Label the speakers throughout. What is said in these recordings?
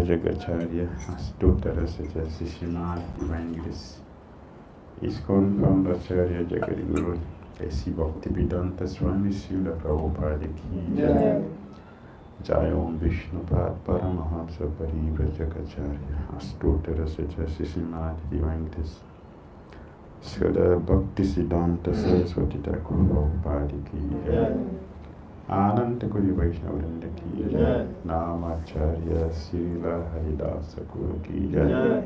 Speaker 1: Jagacharya, Astutarasya Sishimad Divine Grace. ISKCON founder Acharya Jagadguru A.C. Bhakti Dhira Swami Srila Prabhupada ki Jai. Jai Om Vishnu Pad Paramahamsa Parivrajakacarya asantuṣṭasya Srimati Divantis Srila Bhakti Siddhanta Saraswati Thakur Prabhupada ki Jai. Ananta Kuri Vaishnavrinda ki Jai. Namacharya Srila Haridasa Guru ki Jai.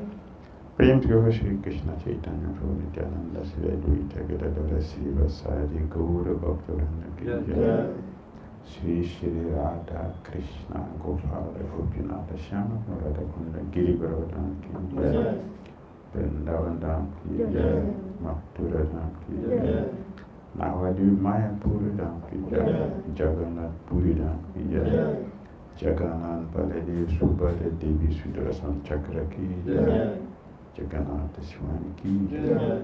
Speaker 1: प्रेम से श्री कृष्ण चैतन्य प्रभु नित्यानंद श्री अद्वैत गदाधर श्रीवासादि गौर भक्तवृंद की जय। श्री श्री राधा कृष्ण गोपाल गोपीनाथ श्याम राधा कुंड गिरिवर धाम की जय। वृंदावन धाम की जय। मथुरा धाम की जय। नवद्वीप मायापुर धाम की जय। जगन्नाथ पुरी धाम की जय। जगन्नाथ बलदेव सुभद्रा देवी सुदर्शन चक्र की जय। Jagannath Swami ki jai.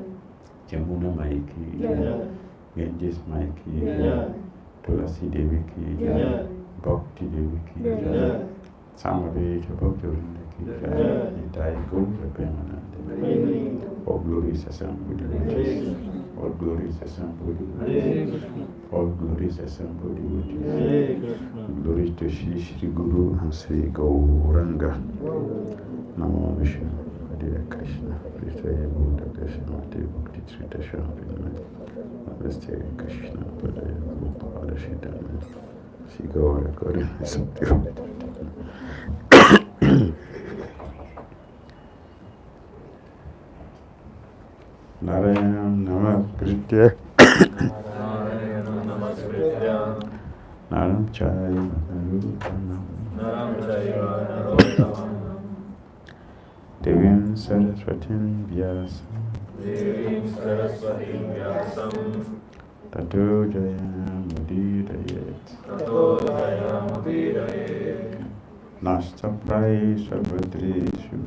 Speaker 1: Jamuna Mai ki jai. Ganges Mai ki jai. Tulasi Devi ki jai. Bhakti Devi ki jai. Samaveta Bhaktivinoda ki jai. Nitai Gaura Premanande. All glories assembled devotees. All glories assembled devotees. All glories assembled devotees. Glories to Shri Shri Guru and Sri Gauranga. Namo Vishnu. Hare Krishna, Krishna Buddha Krishna Mati Bhakti Dhira Damodara Swami Krishna Padaya Gopala Shidana Sigara Kari Satya Narayana Namaskritya Naram Chaiva Narottamam Devim Saraswatim Vyasam Tato Jayam Udirayat Nasta Prai Sarvadreshu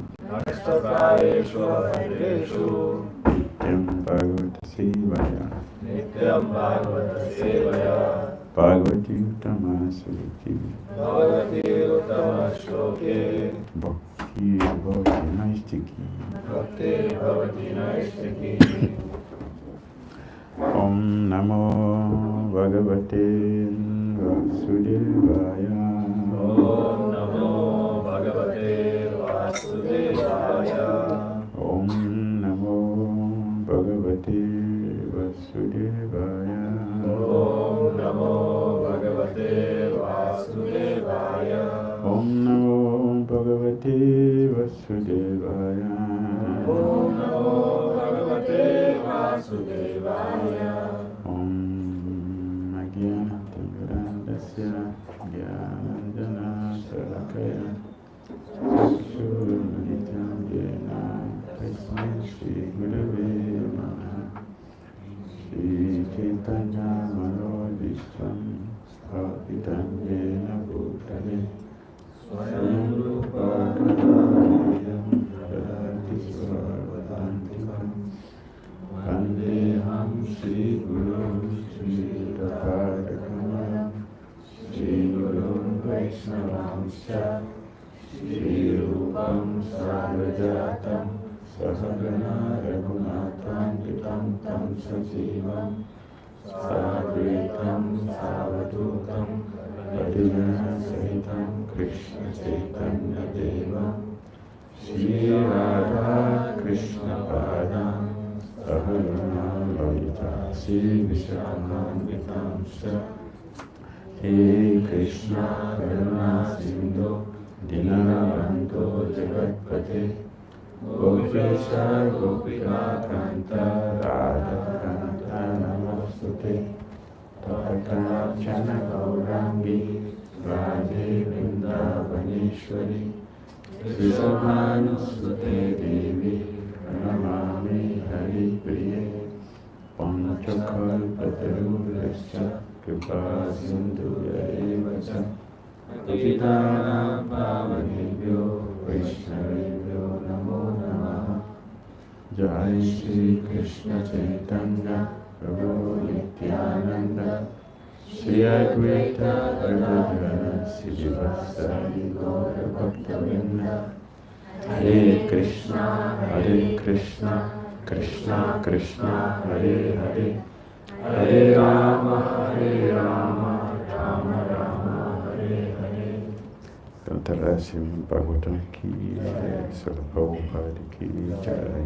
Speaker 1: Nityam Bhagavata Sevaya Bhagavati Uttama Sloke Bhakti Bhavati Naistiki Om Namo Bhagavate Vasudevaya Om Namo Bhagavate Vasudevaya Om Namo Bhagavate Vasudevaya Om Namo Bhagavate Vasudevaya Om Namo Bhagavate Vasudevaya Om Namo Bhagavate Vasudevaya Om Ajnana-timirandasya Jnānaṁ kṣut-tṛḍbhyāṁ Tasmai Shri Gurave Namaha Shri Chaitanya Manodishtam Bhaktitam Yena Bhutale Swayam Rupa Kadayam Radhati Sarvatantikam Vandeham Shri Guru Shri Radhakamalam Shri Guru Vaishnavamsya Shri Rupam Sarvajatam Sahagana Raghunatham Pitam Tam Sajivam Sadvaitam Savadutam Padina Sahitam Krishna Chaitanya Devam Shri Radha Krishna Padam Saharana Lalita Shri Vishakam Vitamsha He Krishna Karuna Sindhu Dinabanto Jagatpate Gopesha Gopika Kanta Radha Kanta Namastute Tapakanachana Gaurangi Radhe Vrindavaneshwari Srisabhanusute Devi Pranamami Hari Priye Panchakalpatarurascha Kripa Sindhuya Evacha Patitanam Pavanebhyo Vaishnavebhyo Namo Namaha Jai Shri Krishna Chaitanya Prabhu Nityananda Shri Advaita Gadadhara Srivasadi Gaura Bhaktivinoda Hare Krishna Krishna Krishna Hare Hare, Hare Rama, Rama Rama, Hare Hare. Cantarássim Bhagavatam ki jai, Srila Prabhupada ki jai.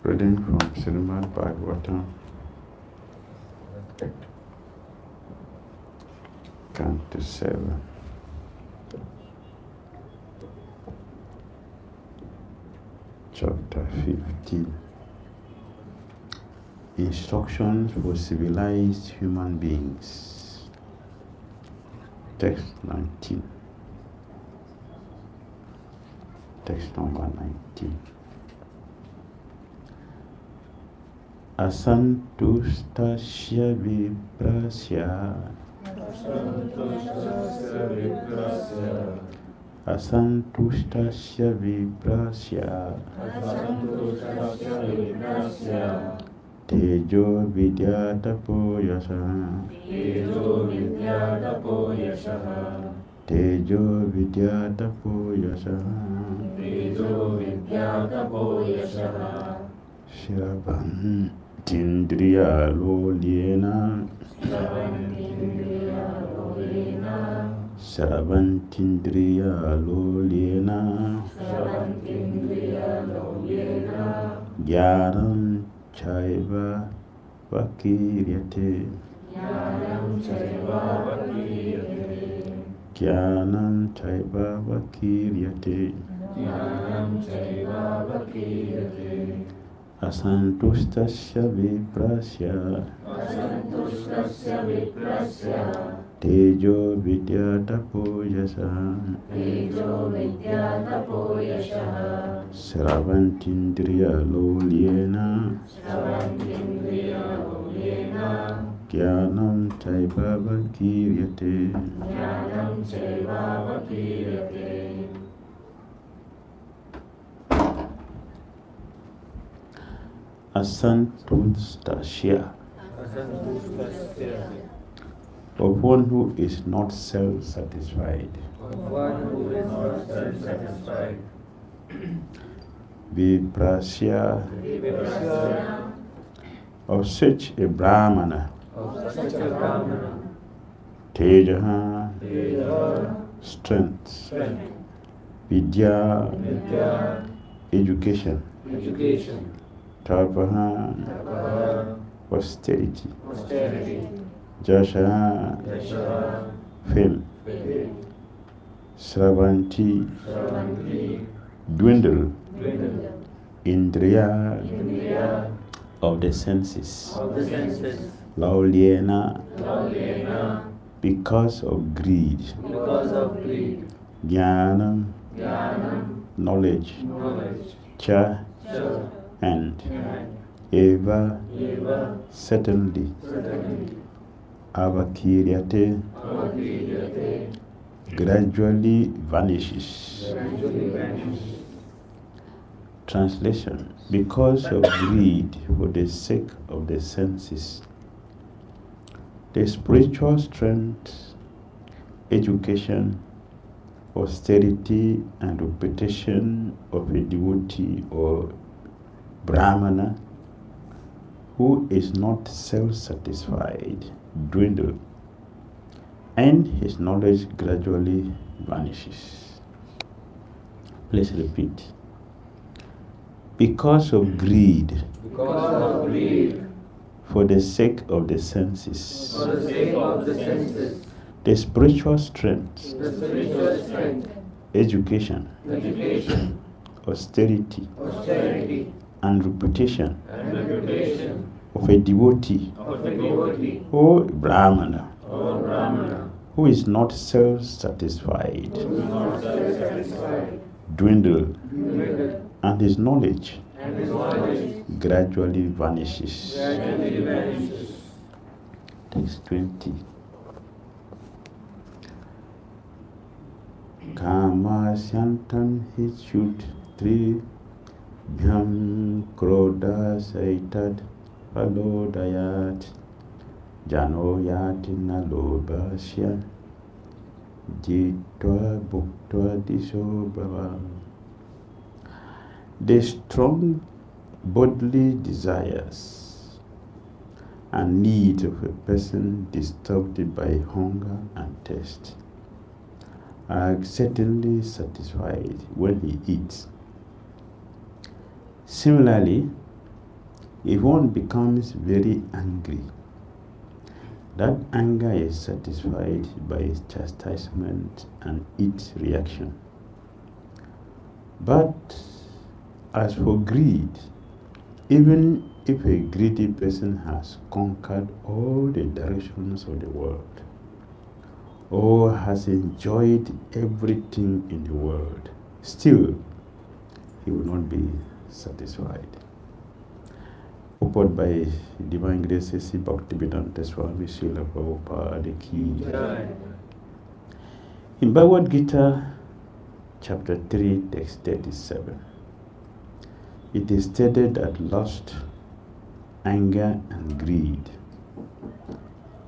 Speaker 1: Reading from Srimad Bhagavatam, Canto 7. Chapter 15. Instructions for civilized human beings. Text 19. Text number 19. Asantuṣṭasya viprasya. Asantuṣṭasya viprasya. Tejo vidyā tapo yaśaḥ. Tejo vidyā tapo yaśaḥ. Sravantīndriya-laulyena. Sravantīndriya-laulyena. Jñānaṁ caivāvakīryate. Jñānaṁ caivāvakīryate. Asantuṣṭasya viprasya. Tejo vidyā tapo yaśaḥ. Sravantīndriya-laulyena. Jñānaṁ caivāvakīryate. Asantuṣṭasya, of one who is not self-satisfied. Viprasya, of such a brāhmaṇa. Tejo, strength. Vidyā, education. Tapo, austerity. Yaśaḥ, fame. Dwindle. Indriya, of the senses. Laulyena, because of greed. Jnānaṁ, knowledge. Cha, and eva, certainly. Avakīryate, gradually vanishes. Translation: because of greed for the sake of the senses, the spiritual strength, education, austerity, and reputation of a devotee or brāhmaṇa who is not self-satisfied dwindle, and his knowledge gradually vanishes. Please repeat. Because of greed, for the sake of the senses, the spiritual strength, education, austerity, and reputation of a devotee or brāhmaṇa who is not self-satisfied dwindle, and his knowledge gradually vanishes. Text 20. Kāmasyāntaṁ kṣut-tṛḍbhyāṁ krodhasyaitat phalodayāt jano yāti na lobhasya jitvā bhuktvā diso bhava. The strong bodily desires and needs of a person disturbed by hunger and thirst are certainly satisfied when he eats. Similarly, if one becomes very angry, that anger is satisfied by chastisement and its reaction. But as for greed, even if a greedy person has conquered all the directions of the world, or has enjoyed everything in the world, still he will not be satisfied. Purport by Divine Grace A.C. Bhakti Dhira Swami Srila Prabhupada ki. In Bhagavad Gita, chapter 3, text 37, it is stated that lust, anger, and greed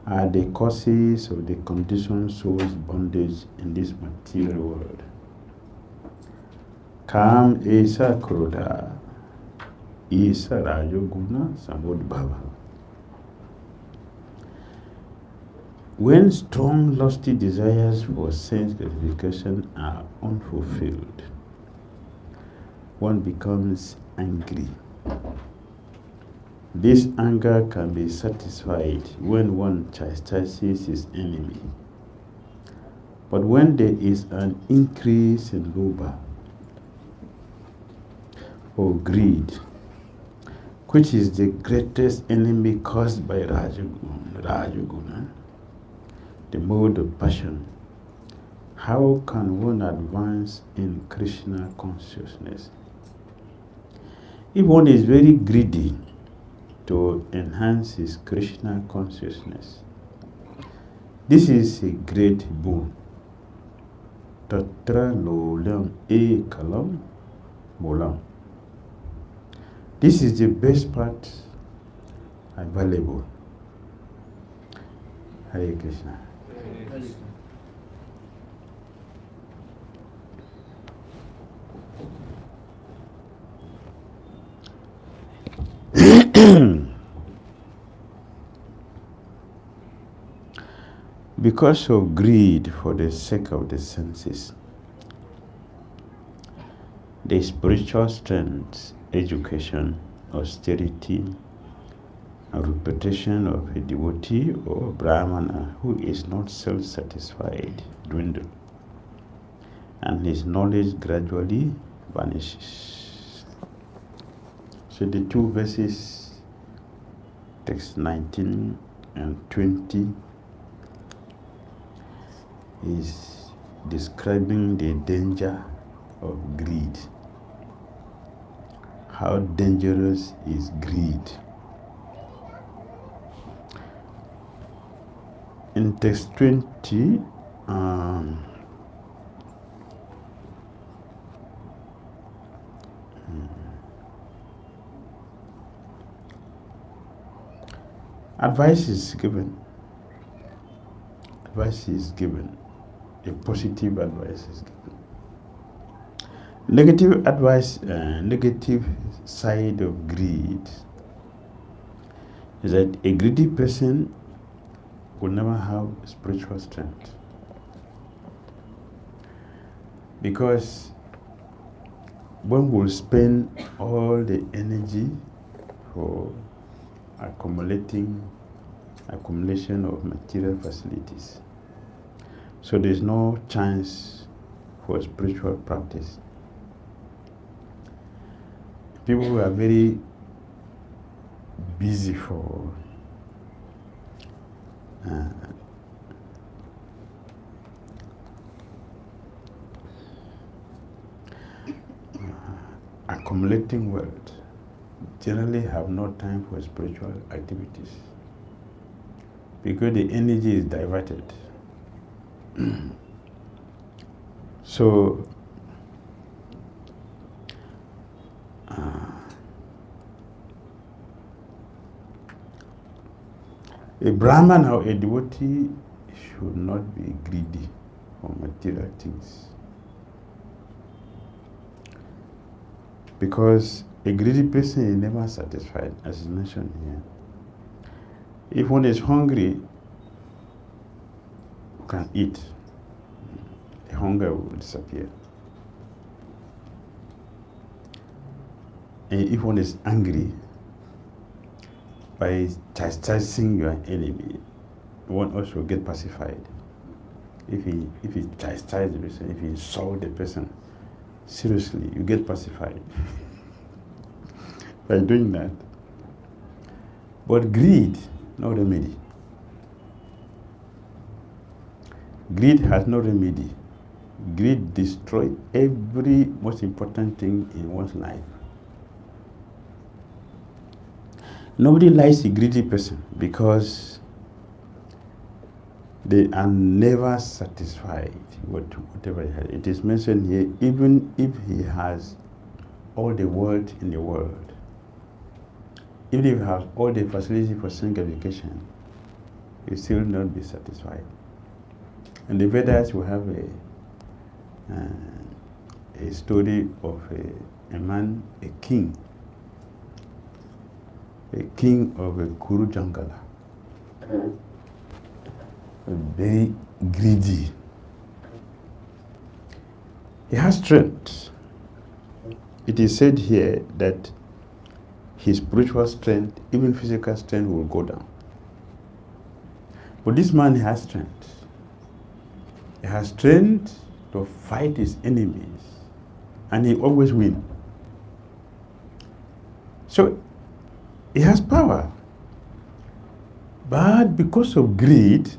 Speaker 1: are the causes of the conditioned soul's bondage in this material world. Kam esa krodha, esa rajoguna samudbhava. When strong lusty desires for sense gratification are unfulfilled, one becomes angry. This anger can be satisfied when one chastises his enemy. But when there is an increase in lobha or greed, which is the greatest enemy caused by Rajaguna, the mode of passion, how can one advance in Krishna consciousness? If one is very greedy to enhance his Krishna consciousness, this is a great boon. Tatra lolam e kalam molam. This is the best part available. Hare Krishna. Hare Krishna. Because of greed for the sake of the senses, the spiritual strength, education, austerity, and reputation of a devotee or brāhmaṇa who is not self-satisfied dwindle, and his knowledge gradually vanishes. So the two verses, text 19 and 20, is describing the danger of greed. How dangerous is greed? In text 20, advice is given. A positive advice is given. Negative advice, negative side of greed is that a greedy person will never have spiritual strength, because one will spend all the energy for accumulation of material facilities. So there's no chance for spiritual practice. People who are very busy for accumulating wealth generally have no time for spiritual activities, because the energy is diverted. So a brāhmaṇa or a devotee should not be greedy for material things. Because a greedy person is never satisfied, as is mentioned here. If one is hungry, you can eat. The hunger will disappear. And if one is angry, by chastising your enemy, one also get pacified. If he chastises the person, if he insults the person, seriously, you get pacified by doing that. But greed, no remedy. Greed has no remedy. Greed destroys every most important thing in one's life. Nobody likes a greedy person because they are never satisfied with whatever he has. It is mentioned here, even if he has all the wealth in the world, even if he has all the facility for sanctification, he will still not be satisfied. And the Vedas will have a story of a man, a king of a Kuru Jangala, very greedy. He has strength. It is said here that his spiritual strength, even physical strength, will go down. But this man has strength. He has strength to fight his enemies, and he always wins. So he has power. But because of greed,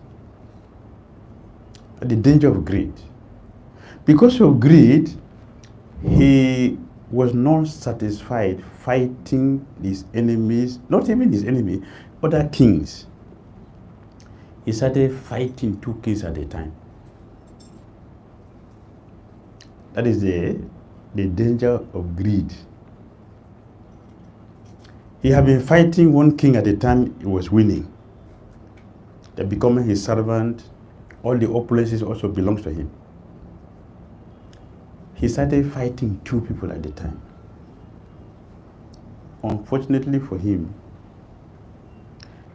Speaker 1: the danger of greed, because of greed, he was not satisfied fighting his enemies, not even his enemy, other kings. He started fighting 2 kings at a time. That is the danger of greed. He had been fighting 1 king at a time, he was winning. They becoming his servant, all the opulences also belongs to him. He started fighting 2 people at a time. Unfortunately for him,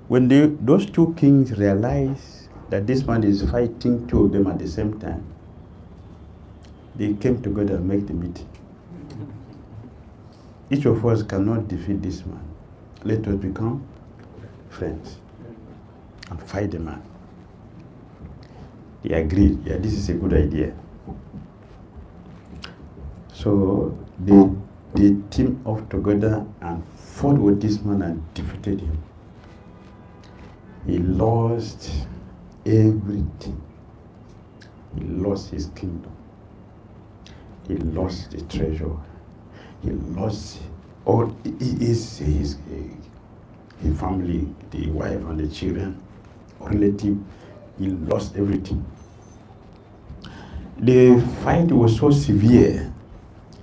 Speaker 1: when those 2 kings realized that this man is fighting 2 of them at the same time, they came together and make the meeting. Each of us cannot defeat this man. Let us become friends and fight the man. They agreed, yeah, this is a good idea. So they teamed up together and fought with this man and defeated him. He lost everything. He lost his kingdom. He lost the treasure. He lost all his family, the wife and the children, relative. He lost everything. The fight was so severe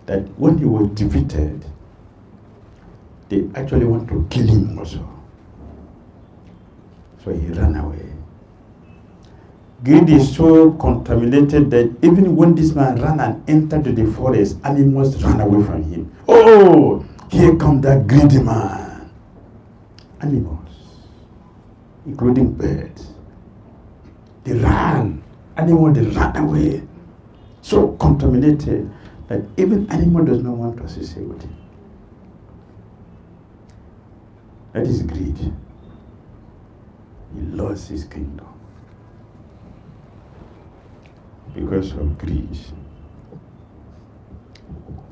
Speaker 1: that when he was defeated, they actually want to kill him also. So he ran away. Greed is so contaminated that even when this man ran and entered the forest, animals ran away from him. Oh, here comes that greedy man. Animals, including birds, they ran. Animals, they ran away. So contaminated that even animal does not want to associate with him. That is greed. He lost his kingdom because of greed.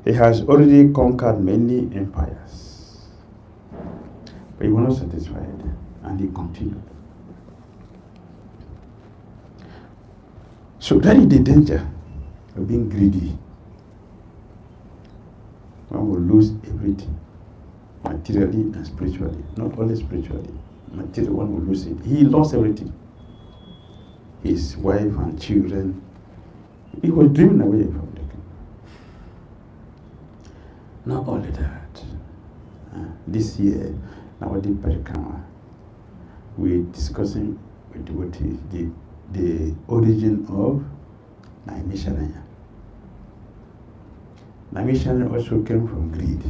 Speaker 1: He has already conquered many empires, but he was not satisfied, and he continued. So that is the danger of being greedy. One will lose everything, materially and spiritually. Not only spiritually, materially one will lose it. He lost everything. His wife and children. He was driven away from the kingdom. Not only that, this year, Navakisori Parikrama, we're discussing with devotees the origin of Naimisharanya. Navakisori also came from greed.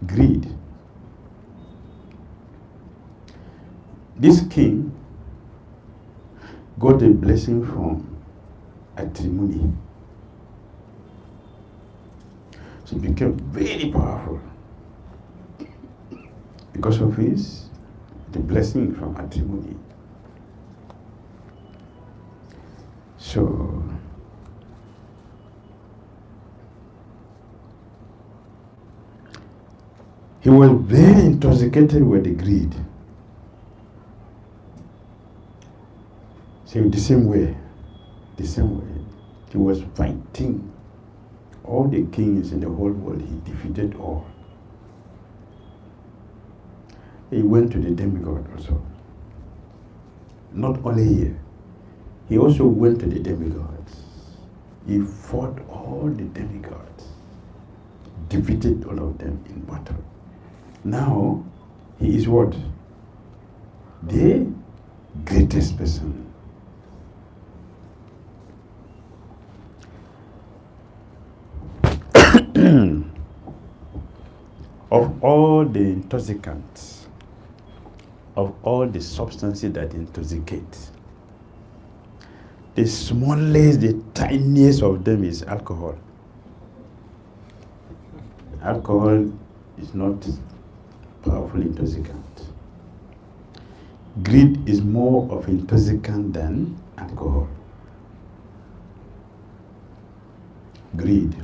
Speaker 1: Greed. This king got a blessing from Atrimuni. So he became very powerful because of the blessing from Atrimuni. So he was very intoxicated with the greed. So the same way, he was fighting all the kings in the whole world. He defeated all. He went to the demigod also. Not only here, he also went to the demigods. He fought all the demigods, defeated all of them in battle. Now, he is what? The greatest person. Of all the intoxicants, of all the substances that intoxicate, the smallest, the tiniest of them is alcohol. Alcohol is not powerful intoxicant. Greed is more of intoxicant than alcohol. Greed.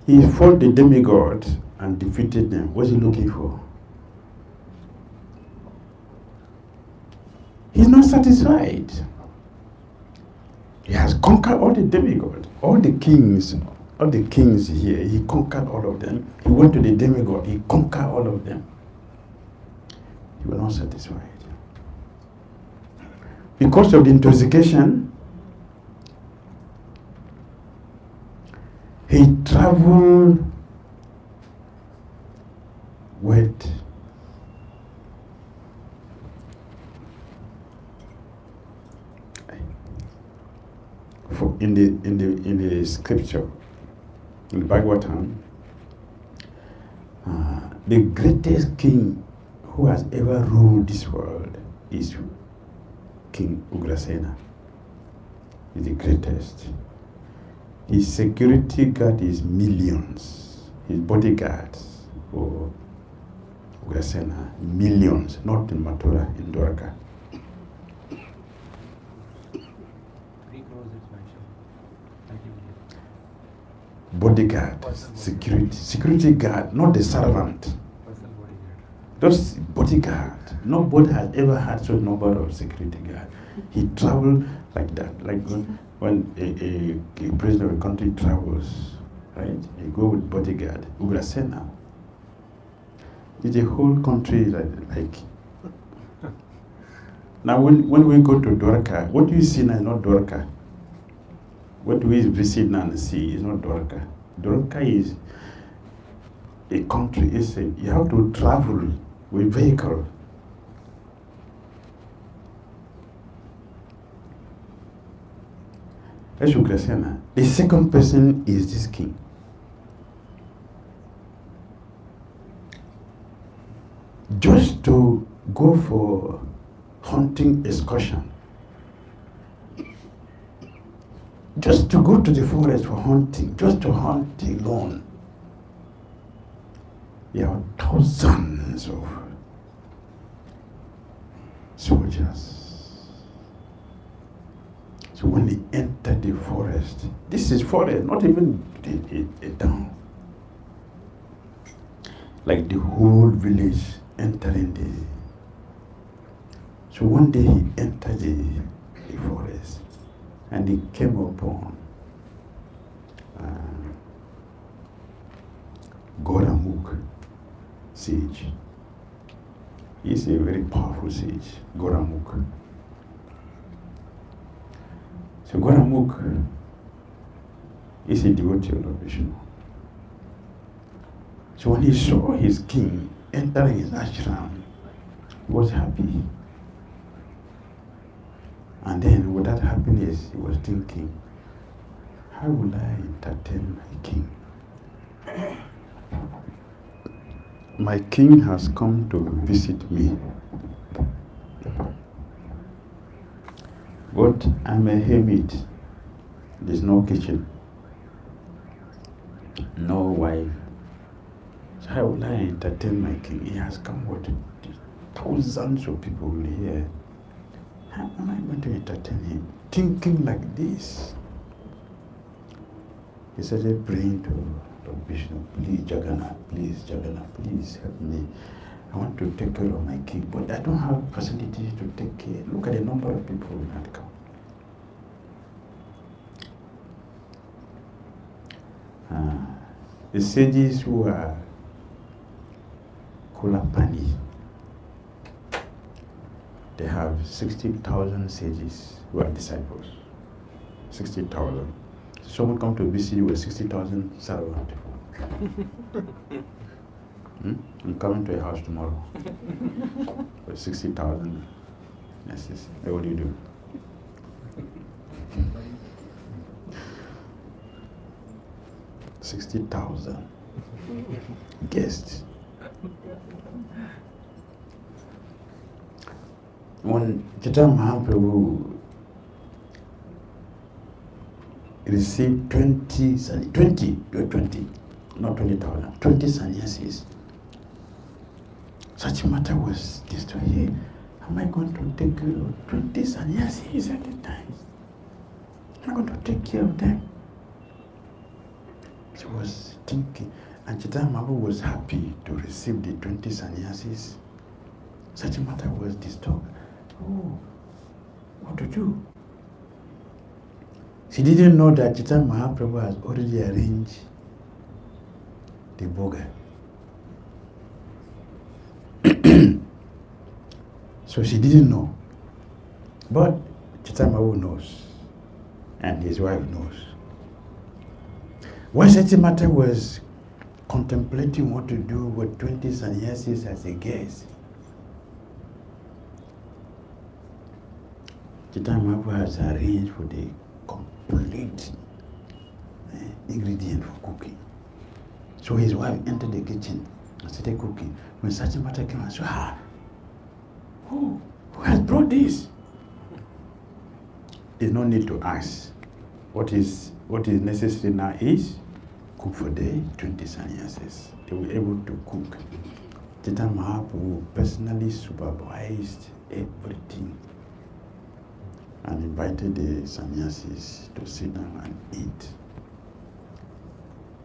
Speaker 1: He fought the demigod and defeated them. What's he looking for? He's not satisfied. He has conquered all the demigods, all the kings here. He conquered all of them. He went to the demigod. He conquered all of them. He was not satisfied. Because of the intoxication, he traveled with in the scripture, in the Bhagavatam, the greatest king who has ever ruled this world is King Ugrasena. He's the greatest. His security guard is millions. His bodyguards for Ugrasena, millions, not in Mathura, in Dwarka. Bodyguard, security guard, not the servant. Those bodyguard. Nobody has ever had such number of security guard. He traveled like that, like when a president of a country travels, right? You go with bodyguard. Ugrasena. It's a whole country like. Now when we go to Dwarka, what do you see now is not Dwarka. What we visit now and see is not Dwarka. Dwarka is a country. You have to travel with vehicle. That's Ugrasena. The second person is this king. Just to go for hunting excursion. Just to go to the forest for hunting, just to hunt alone. There are thousands of soldiers. So when they enter the forest, this is forest, not even a town. Like the whole village entering So one day he entered the forest and he came upon Goramukh sage. He's a very powerful sage, Goramukh. So Goramukh is a devotee of Lord Vishnu. So when he saw his king entering his ashram, he was happy. And then with that happiness, he was thinking, how will I entertain my king? My king has come to visit me. But I'm a hermit. There's no kitchen, no wife. So how will I entertain my king? He has come with thousands of people here. How am I going to entertain him? Thinking like this, he started praying to Lord Vishnu, please Jagannath, please help me. I want to take care of my king, but I don't have facilities to take care. Look at the number of people who had come. The sages who are Kulapani, they have 60,000 sages who are disciples. 60,000. So someone come to visit you with 60,000 servants. I'm coming to your house tomorrow with 60,000 nurses. What do you do? $60,000 guests. When jñānaṁ Prabhu received 20, not 20,000, 20 sannyasis, such a matter was destroyed here. Am I going to take care of 20 sannyasis at a time? Am I going to take care of them? She was thinking, and jñānaṁ was happy to receive the 20 sannyasis. Such a matter was disturbed. Oh, what to do? She didn't know that Chaitanya Mahaprabhu has already arranged the boga. So she didn't know. But Chaitanya Mahaprabhu knows, and his wife knows. When such a matter was contemplating what to do with 20 sannyasis as a guest, Chaitanya Mahaprabhu has arranged for the complete ingredient for cooking. So his wife entered the kitchen and started cooking. When such a matter came, I said, who has brought this? There's no need to ask. What is necessary now is cook for the 20 sannyasis. They were able to cook. Chaitanya Mahaprabhu personally supervised everything and invited the sannyasis to sit down and eat.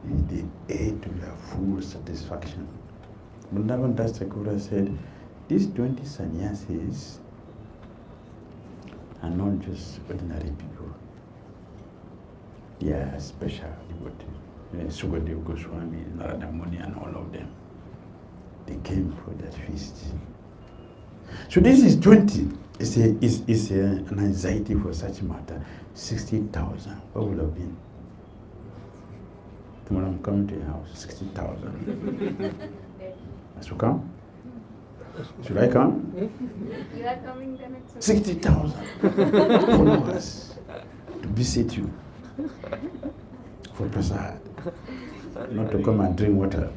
Speaker 1: And they ate to their full satisfaction. Vrindavan Das Thakur said, these 20 sannyasis are not just ordinary people. They are special devotees. Sukadeva Goswami, Narada Muni, and all of them. They came for that feast. So this is 20. It's an anxiety for such a matter. 60,000. What would have been? Tomorrow I'm coming to your house. 60,000. Has to come? Should I come?
Speaker 2: You are coming then it's
Speaker 1: 60,000 followers to visit you for prasad. Not to come and drink water,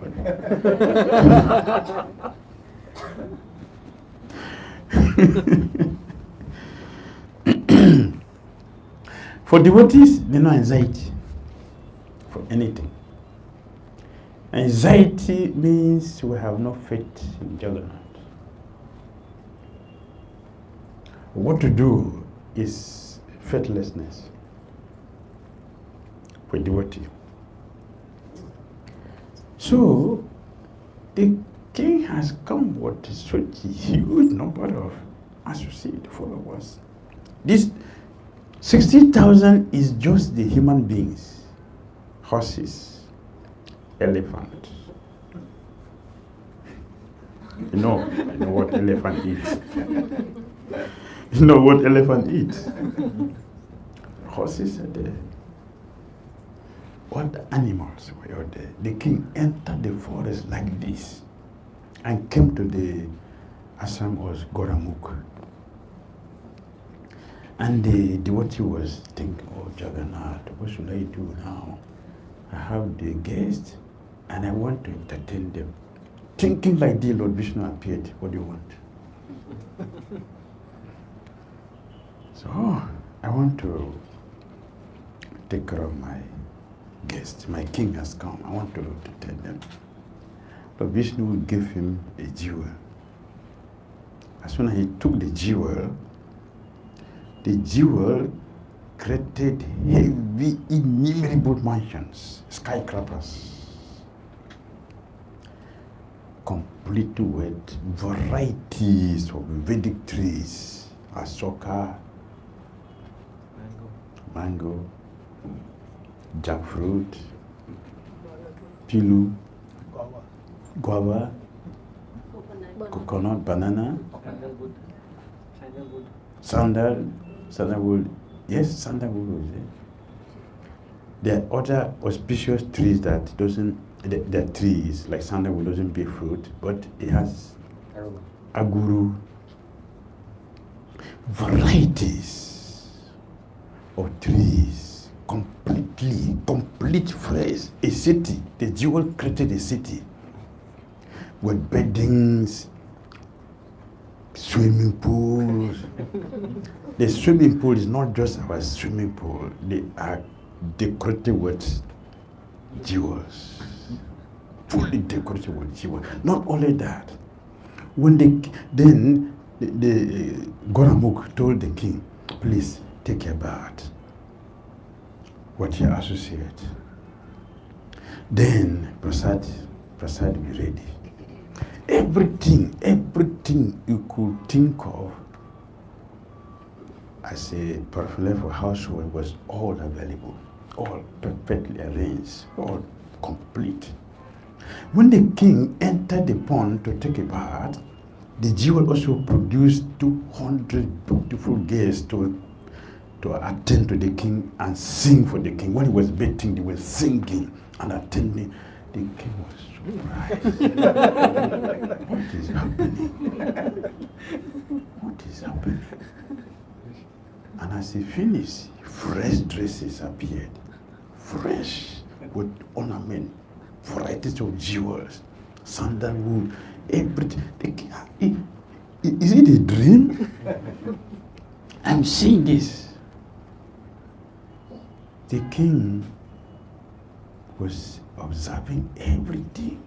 Speaker 1: For devotees, there's no anxiety for anything. Anxiety means we have no faith in Jagannath. What to do is faithlessness for devotee. So, the king has come with such a huge number of associate followers. This 60,000 is just the human beings, horses, elephants. You know what elephant eats. You know what elephant eats. Horses are there. What animals were there? The king entered the forest like this and came to the ashram of Goramukh. And the devotee was thinking, oh Jagannath, what should I do now? I have the guests and I want to entertain them. Thinking like the Lord Vishnu appeared, what do you want? So, I want to take care of my guests. My king has come. I want to tell them. Lord Vishnu gave him a jewel. As soon as he took the jewel created heavy, innumerable mansions, skyscrapers, complete with varieties of Vedic trees, asoka, mango, jackfruit, pilu, guava, coconut, banana, sandalwood. Yes, sandalwood was there. There are other auspicious trees that doesn't, there are trees like sandalwood doesn't bear fruit, but it has aguru, varieties of trees, complete phrase. A city, the jewel created a city with beddings, swimming pools. The swimming pool is not just our swimming pool, they are decorated with jewels, fully decorated with jewels. Not only that, when the Goramukh told the king, please take a bath with your associate. Then prasad will be ready. Everything you could think of as a paraphernalia for household was all available, all perfectly arranged, all complete. When the king entered the pond to take a bath, the jewel also produced 200 beautiful girls to attend to the king and sing for the king. When he was bathing, they were singing and attending. The king was surprised. What is happening? What is happening? And as he finished, fresh dresses appeared, fresh with ornament, varieties of jewels, sandalwood, everything. Is it a dream? I'm seeing this. The king was observing everything.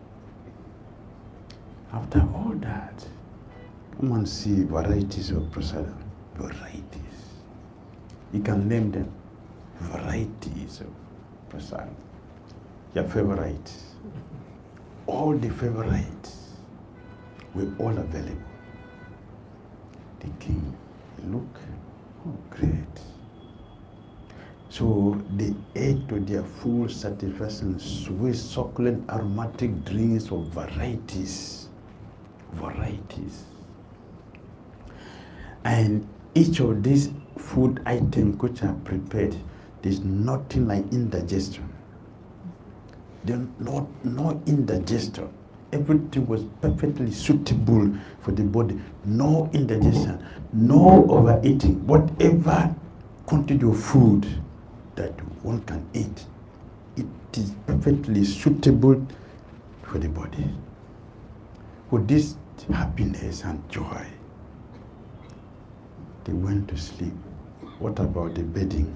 Speaker 1: After all that, come and see varieties of prasadam, varieties. You can name them, varieties of prasadam. Your favorites. All the favorites were all available. The king looked, oh great. So they ate to their full satisfaction sweet, succulent, aromatic drinks of varieties. And each of these food items which are prepared, there's nothing like indigestion. There's no indigestion. Everything was perfectly suitable for the body. No indigestion, no overeating. Whatever quantity of food that one can eat, it is perfectly suitable for the body. With this happiness and joy, they went to sleep. What about the bedding?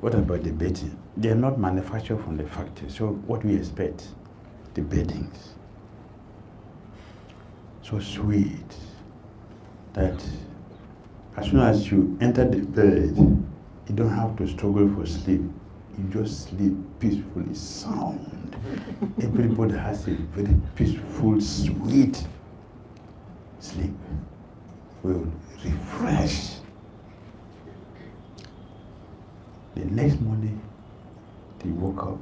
Speaker 1: What about the bedding? They are not manufactured from the factory, so what do we expect? The beddings. So sweet that as soon as you enter the bed, you don't have to struggle for sleep. You just sleep peacefully, sound. Everybody has a very peaceful, sweet sleep. Will refresh. The next morning, they woke up.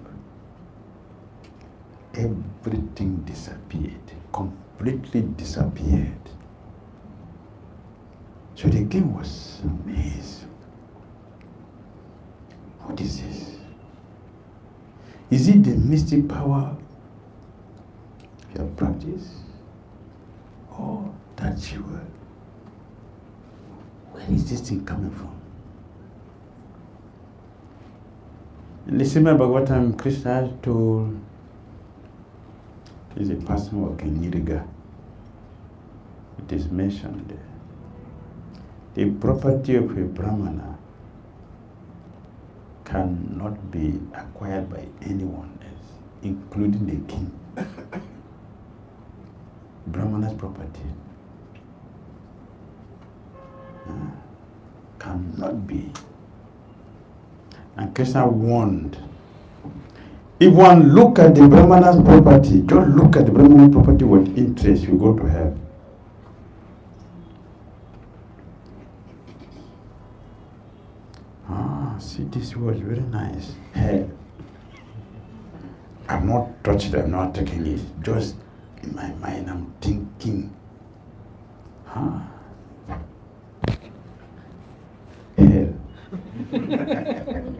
Speaker 1: Everything disappeared, completely disappeared. So the king was amazed. What is this? Is it the mystic power you have practiced? Or that jewel. Where is this thing coming from? In the Srimad Bhagavatam, Krishna told is a person working Niriga. It is mentioned there. The property of a brāhmaṇa cannot be acquired by anyone else, including the king. Brahmana's property cannot be. And Krishna warned, if one look at the Brahmana's property, don't look at the Brahmana's property with interest, you go to hell. See, this was very nice. Hell. I'm not touched, I'm not taking it. Just in my mind, I'm thinking, Hell.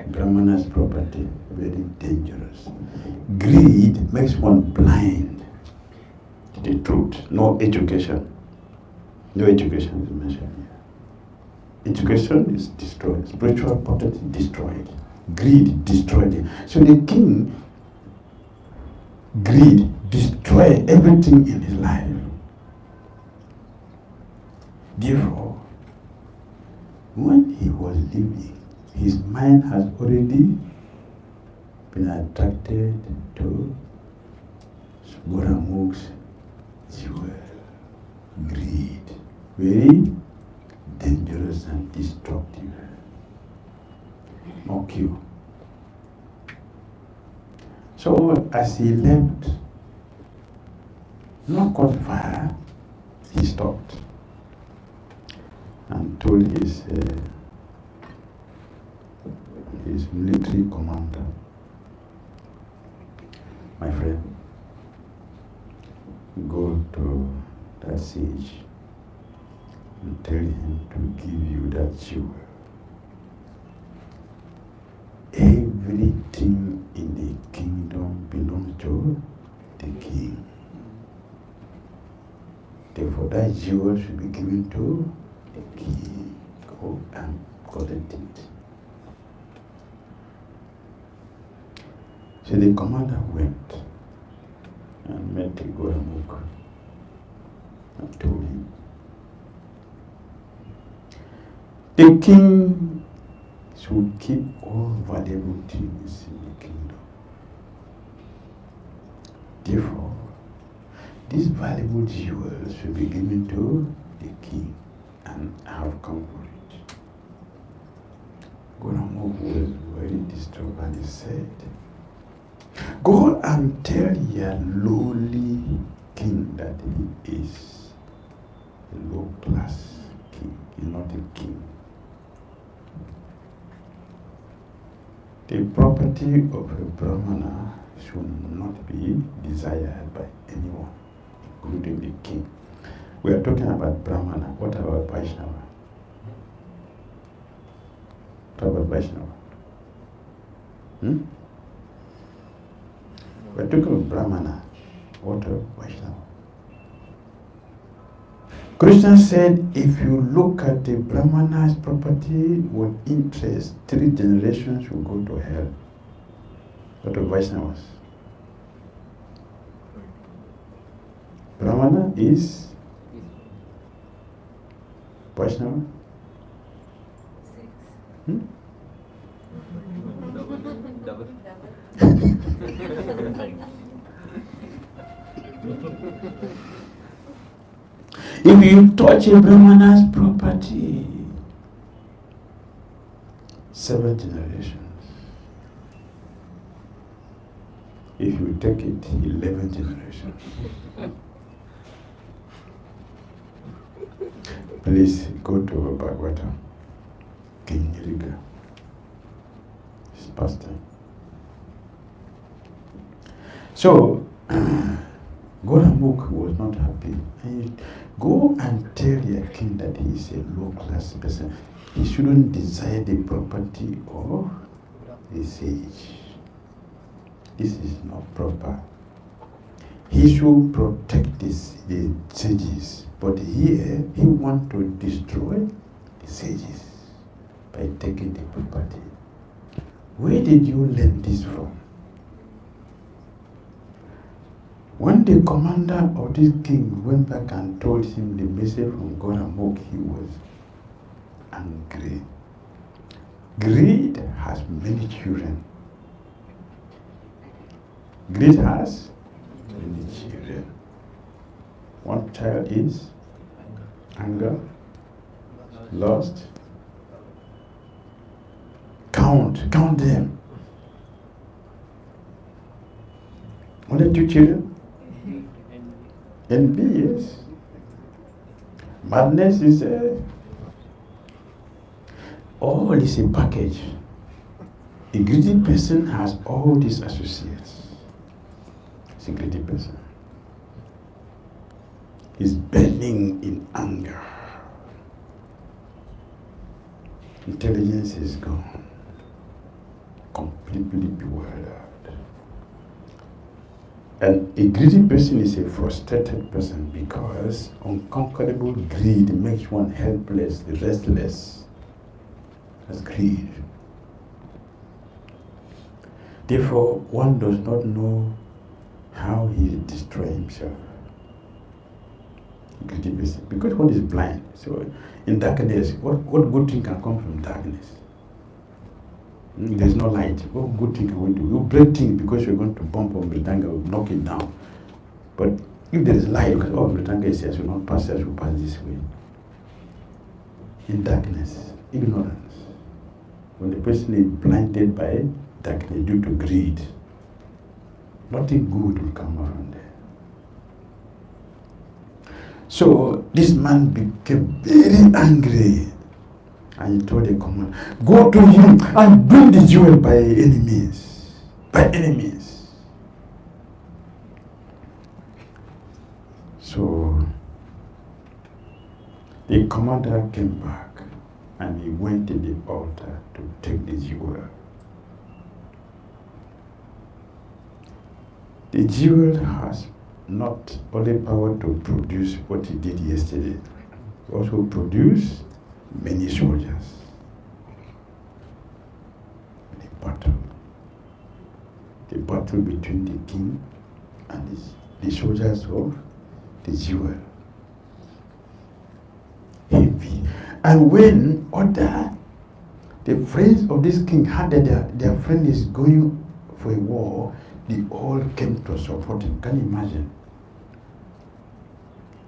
Speaker 1: Brahmana's property, very dangerous. Greed makes one blind to the truth. No education. No education is mentioned here. Education is destroyed. Spiritual property destroyed. Greed destroyed. So the king, greed destroyed everything in his life. Therefore, when he was living, his mind has already been attracted to Goramuk's jewel, greed, very dangerous and destructive. No cure. So as he left, not caught fire, he stopped and told his military commander, my friend, go to that sage and tell him to give you that jewel. Everything in the kingdom belongs to the king. Therefore, that jewel should be given to the king. Go and collect it. So the commander went and met the Goramuk and told him, the king should keep all valuable things in the kingdom. Therefore, these valuable jewels should be given to the king, and I have come for it. Goramuk was very disturbed and he said, go and tell your lowly king that he is a low-class king, he's not a king. The property of a brāhmaṇa should not be desired by anyone, including the king. We are talking about brāhmaṇa. What about Vaishnava? What about Vaishnava? We are talking about brāhmaṇa. What about Vaishnava? Krishna said, if you look at the brāhmana's property with interest, 3 generations will go to hell. What of Vaishnavas? Brāhmana is Vaishnava?
Speaker 2: 6.
Speaker 3: Double.
Speaker 1: If you touch a brāhmana's property, 7 generations. If you take it, 11 generations. Please go to Bhagavatam, King Niriga. It's past time. So, Goramuk was not happy. And go and tell your king that he is a low-class person. He shouldn't desire the property of the sage. This is not proper. He should protect the sages But here, he wants to destroy the sages by taking the property. Where did you learn this from? When the commander of this king went back and told him the message from Goramuk, he was angry. Greed has many children. Greed has many children. One child is anger, lust. Count them. Only 2 children? Envy, yes. Madness is all is a package. A greedy person has all these associates. It's a greedy person. He's burning in anger. Intelligence is gone. Completely bewildered. And a greedy person is a frustrated person because unconquerable greed makes one helpless, restless. That's greed. Therefore, one does not know how he destroys himself. A greedy person. Because one is blind. So in darkness, what good thing can come from darkness? There's no light. What good thing can we do? You break things because you're going to bump on Britanga, will knock it down. But if there is light, because Britanga is here, will not pass, as will pass this way. In darkness, ignorance. When the person is blinded by darkness due to greed, nothing good will come around there. So this man became very angry. And he told the commander, go to him and bring the jewel by any means. By any means. So the commander came back and he went to the altar to take the jewel. The jewel has not only power to produce what he did yesterday, it also produce many soldiers. The battle between the king and the soldiers of the jewel. Heavy. And when the friends of this king heard that their friend is going for a war, they all came to support him. Can you imagine?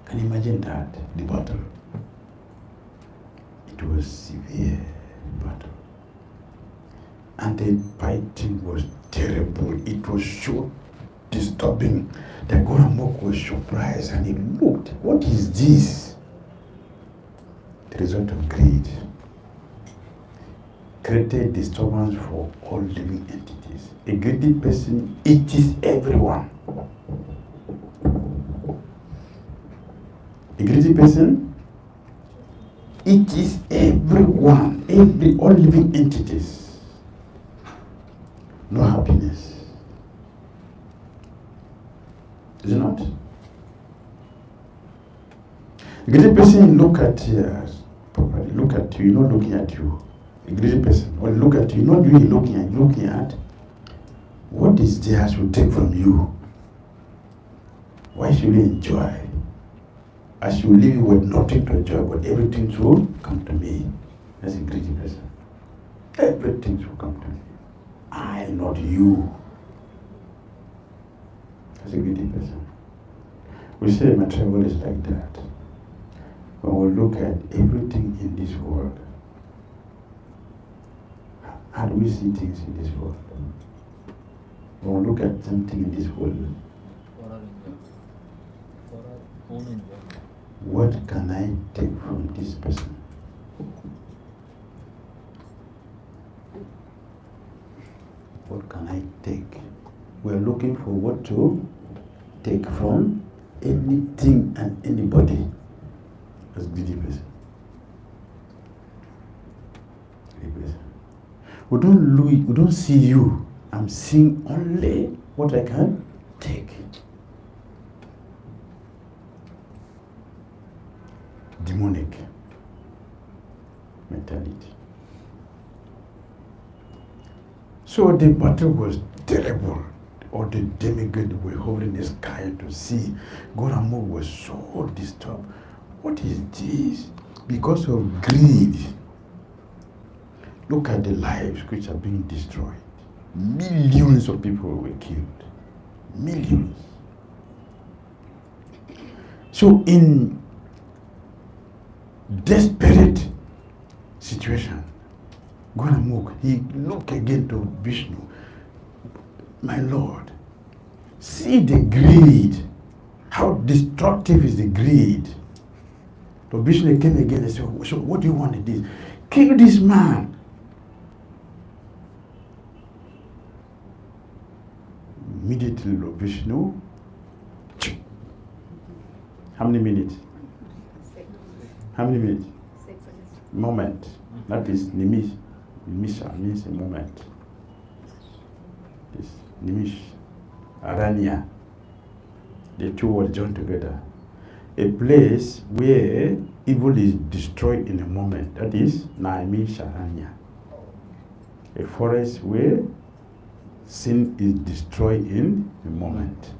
Speaker 1: Can you imagine that? The battle. It was severe battle. And the fighting was terrible. It was so disturbing that Goramuk was surprised and he looked, what is this? The result of greed created disturbance for all living entities. A greedy person eats everyone. A greedy person it is everyone, all living entities. No happiness. Is it not? A greedy person look at you, not looking at you. A greedy person will look at you, not really looking at what is theirs will take from you. Why should you enjoy? I should live with nothing to enjoy, but everything will come to me. That's a greedy person. Everything will come to me. I, not you. That's a greedy person. We say my travel is like that. When we look at everything in this world, how do we see things in this world? When we look at something in this world, what can I take from this person? What can I take? We're looking for what to take from anything and anybody. That's greedy person. We don't see you. I'm seeing only what I can take. demonic mentality. So the battle was terrible. All the demigods were holding the sky to see. Goramo was so disturbed. What is this? Because of greed. Look at the lives which are being destroyed. Millions of people were killed. Millions. So in desperate situation, Goramo, he looked again to Vishnu. My Lord, see the greed. How destructive is the greed? So Vishnu came again and said, so what do you want in this? Kill this man. Immediately, Lord Vishnu, how many minutes?
Speaker 2: 6.
Speaker 1: How many minutes?
Speaker 2: 6.
Speaker 1: Moment. That is nimish. Nimisha means a moment. This nimish, aranya. The two words joined together. A place where evil is destroyed in a moment. That is naimisharanya. A forest where sin is destroyed in a moment.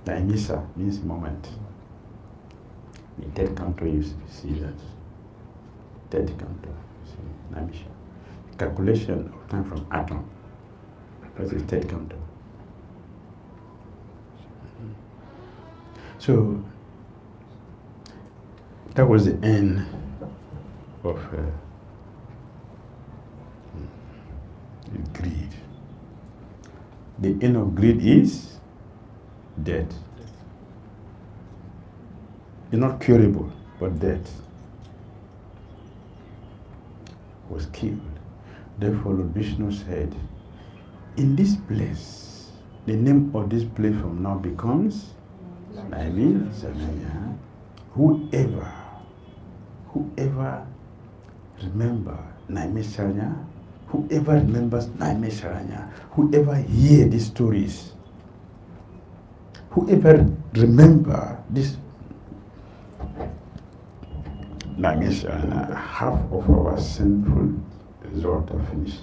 Speaker 1: Naimisa means moment. In third canto you see that. Third canto, see, Naimisha. Calculation of time from atom. That is third canto. So that was the end of greed. The end of greed is death. It's not curable, but death. Was killed. Therefore, Lord Vishnu said, in this place, the name of this place from now becomes Navakisori. Whoever remember Navakisori, whoever remembers Navakisori, whoever hear these stories, whoever remember this Navakisori, half of our sinful result are finished.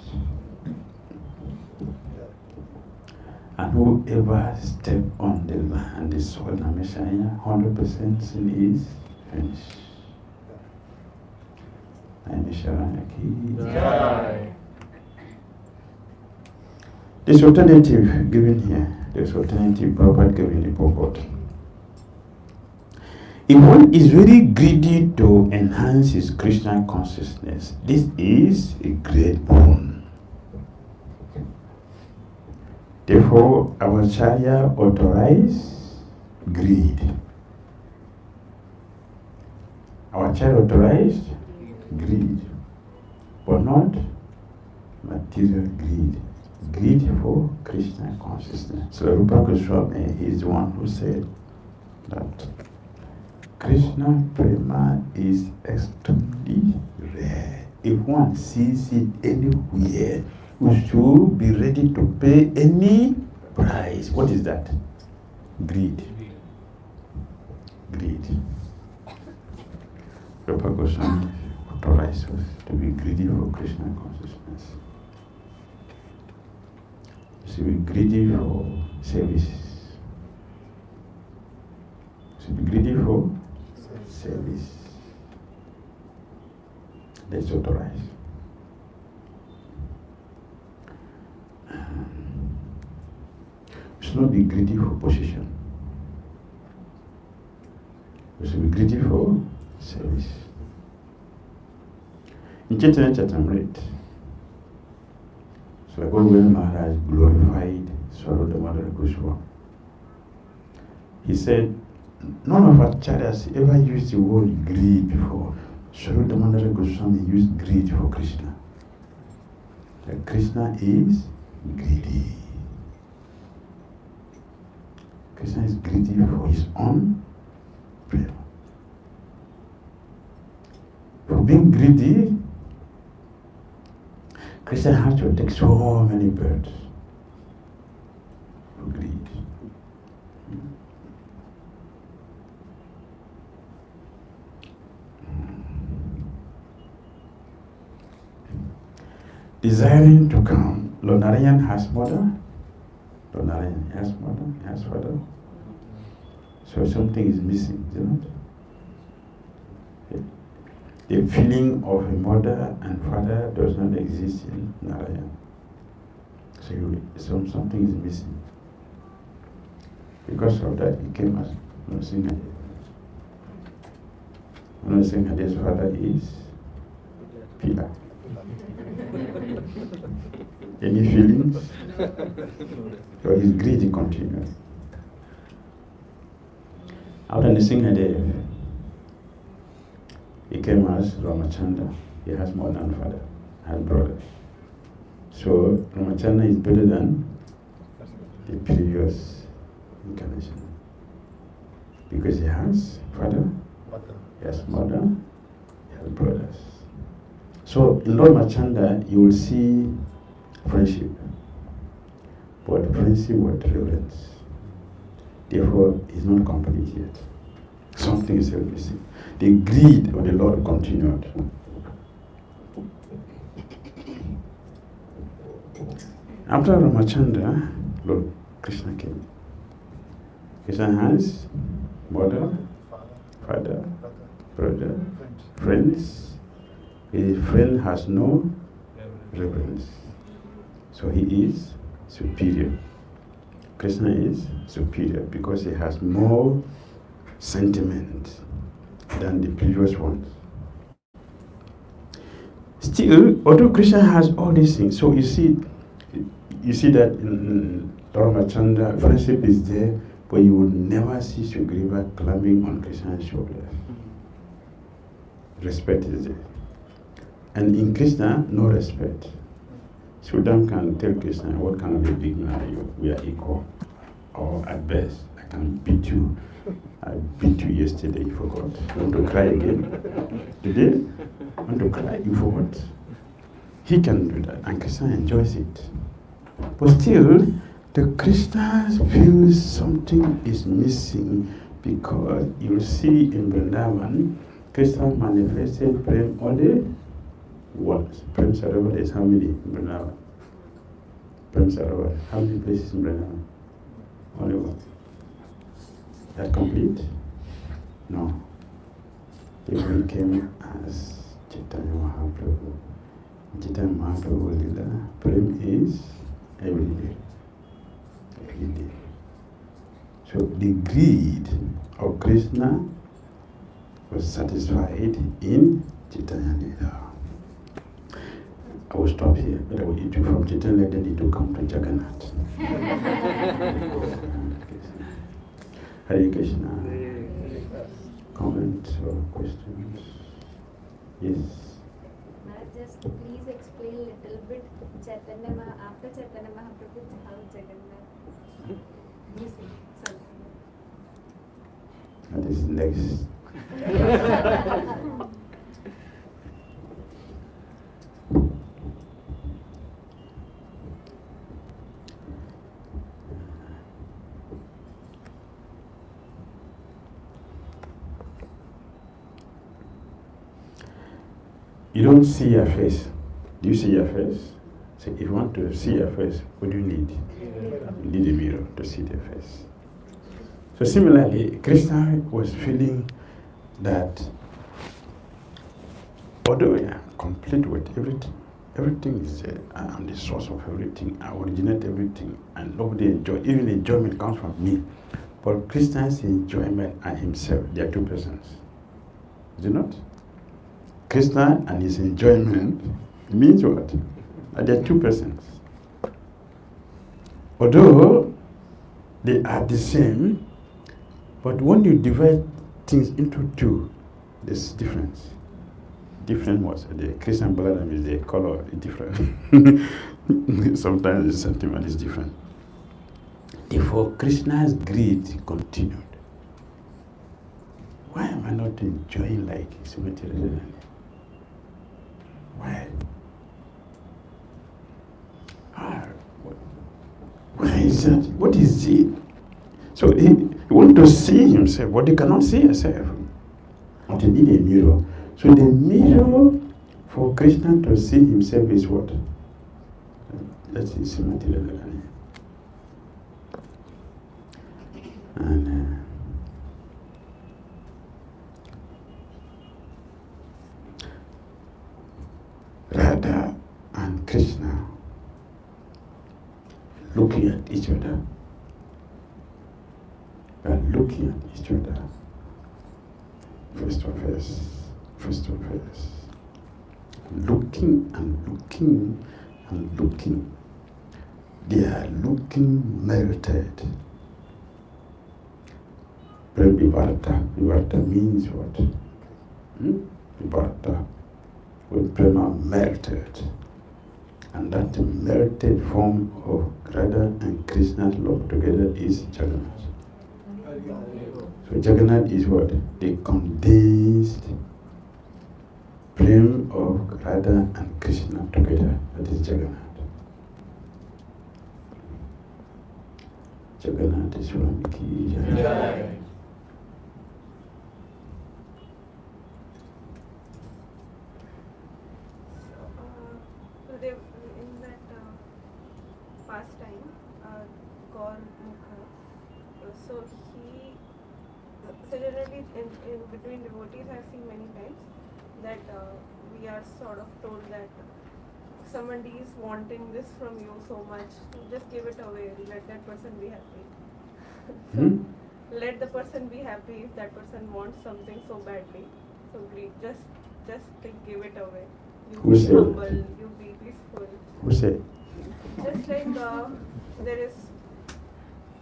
Speaker 1: And whoever step on the land, the soil Navakisori, 100% sin is finished. Navakisori. This alternative given here, this alternative Prabhupada given the purport. If one is very greedy to enhance his Krishna consciousness, this is a great boon. Therefore, our Acharya authorized greed. Our Acharya authorized greed, but not material greed. Greed for Krishna consciousness. So Rupa Goswami is the one who said that Krishna prema is extremely rare. If one sees it anywhere, we should be ready to pay any price. What is that? Greed. Greed. Rupa Goswami authorized us to be greedy for Krishna consciousness. To be greedy for service. To be greedy for service. That's authorized. We should not be greedy for position. We should be greedy for service. In Chaitanya Charitamrita, so Godwell Maharaj glorified Swami Damodara Swami. He said, none of our acharyas ever used the word greed before. Swami Damodara Swami used greed for Krishna. That Krishna is greedy. Krishna is greedy for his own prayer. For being greedy, Krishna has to take so many birds for greed. desiring to come. Lord Narayan has mother. Lord Narayan has mother, has father. So something is missing, isn't it? The feeling of a mother and father does not exist in Narayan. So something is missing. Because of that, he came as Narasimha. Narasimha's father is Pila. Any feelings? So his greed continued. After Narasimha, he came as Ramachandra. He has more than father, has brothers. So Ramachandra is better than the previous incarnation. Because he has father, he has mother, he has brothers. So in Lord Ramachandra, you will see friendship, but friendship with reverence. Therefore, he's not complete yet. Something is still missing. The greed of the Lord continued. After Ramachandra, Lord Krishna came. Krishna has mother, father, brother, friends. His friend has no reverence. So he is superior. Krishna is superior because he has more sentiment than the previous ones. Still, although Krishna has all these things, so you see that in Ramachandra, friendship is there, but you will never see Sugriva climbing on Krishna's shoulder. Respect is there. And in Krishna, no respect. Sudam can tell Krishna, what kind of a big man are you? We are equal. Or at best, I can beat you. I beat you yesterday, you forgot. You want to cry again? Today? You want to cry? You forgot. He can do that, and Krishna enjoys it. But still, the Krishna feels something is missing because you see in Vrindavan, Krishna manifested Prem only once. Prem Sarovar is how many in Vrindavan? Prem Sarovar, how many places in Vrindavan? Only one. That complete? No. If we came as Chaitanya Mahaprabhu, Chaitanya Mahaprabhu Lila, Prem is every day. Every day. So the greed of Krishna was satisfied in Chaitanya Lila. I will stop here, but I will eat you from Chaitanya, then it will come to Jagannath. Hare Krishna. Comments or questions? Yes.
Speaker 2: Just please explain a little bit after Chaitanya Mahaprabhu, how Jagannath missing something.
Speaker 1: That is next. You don't see your face. Do you see your face? So if you want to see your face, what do you need? You need a mirror to see their face. So similarly, Krishna was feeling that although I am complete with everything is there, I am the source of everything, I originate everything, and nobody enjoy, even enjoyment comes from me. But Krishna's enjoyment and himself, they are two persons. Is it not? Krishna and his enjoyment means what? They are two persons. Although they are the same, but when you divide things into two, there's difference. Different was the Krishna and Balaram is the color is different. Sometimes the sentiment is different. Therefore, Krishna's greed continued. Why am I not enjoying like his material? Why? Why is that? What is it? So he wants to see himself, but he cannot see himself. But he need a mirror. So the mirror for Krishna to see himself is what? That is Srimati Radharani. And Radha and Krishna looking at each other. They are looking at each other. First of all, looking and looking and looking. They are looking melted. Vivarta means what? Vivarta, when Prema melted. And that melted form of Radha and Krishna's love together is Jagannath. So Jagannath is what? The condensed flame of Radha and Krishna together. That is Jagannath. Jagannath Swami ki jai.
Speaker 3: In that pastime, Gaur Mukha, so he, generally in between devotees I've seen many times that we are sort of told that somebody is wanting this from you so much, just give it away, let that person be happy. Let the person be happy if that person wants something so badly. So just give it away. You
Speaker 1: Who
Speaker 3: be
Speaker 1: said?
Speaker 3: humble, you be peaceful.
Speaker 1: Who said?
Speaker 3: Just like there is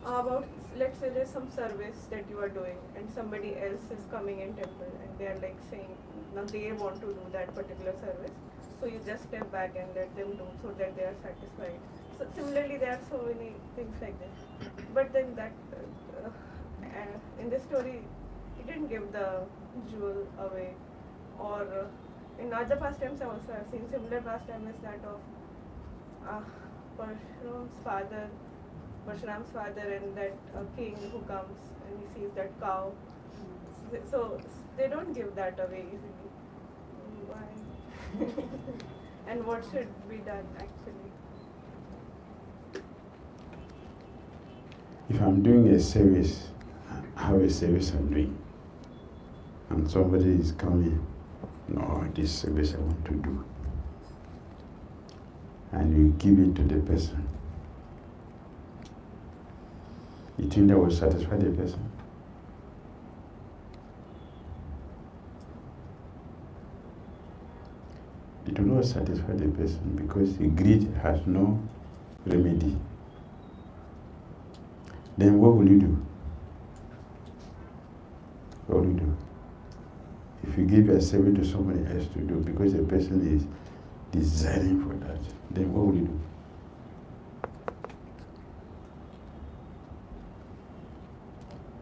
Speaker 3: about, let's say there's some service that you are doing and somebody else is coming in temple and they are like saying, now they want to do that particular service. So you just step back and let them do so that they are satisfied. So similarly there are so many things like this. But then that, in this story, he didn't give the jewel away. Or in other pastimes also I've seen similar pastime is that of Parshuram's father and that king who comes and he sees that cow. So they don't give that away easily. Why? And what should be done actually?
Speaker 1: If I'm doing a service, I have a service I'm doing, and somebody is coming, no, this service I want to do, and you give it to the person, you think that will satisfy the person? It will not satisfy the person because the greed has no remedy. Then what will you do? What will you do? If you give a service to somebody else to do because the person is desiring for that, then what will you do?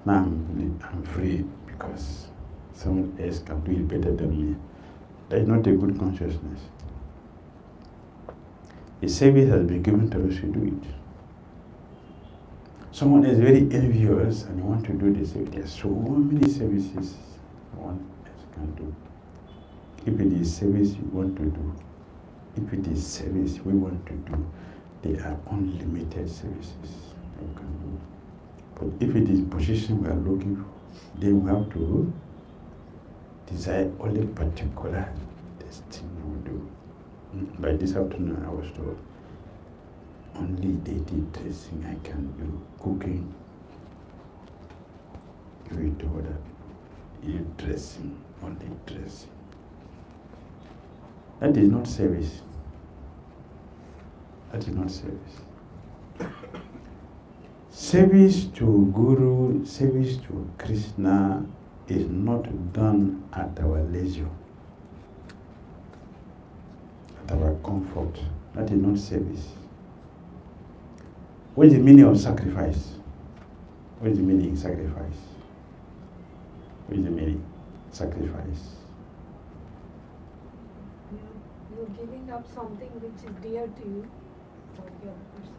Speaker 1: Now I'm free because someone else can do it better than me. That is not a good consciousness. A service has been given to us to do it. Someone is very envious and you want to do this. There are so many services one else can do. If it is service you want to do, if it is service we want to do, there are unlimited services you can do. But if it is position we are looking for, then we have to desire only particular thing we do. Like this afternoon I was told, only deity dressing I can do, cooking, you do that, you dressing, only dressing. That is not service. That is not service. Service to Guru, service to Krishna is not done at our leisure, at our comfort. That is not service. What is the meaning of sacrifice? What is the meaning of sacrifice? What is the meaning? Sacrifice.
Speaker 4: You're giving up something which is dear to you for the other person.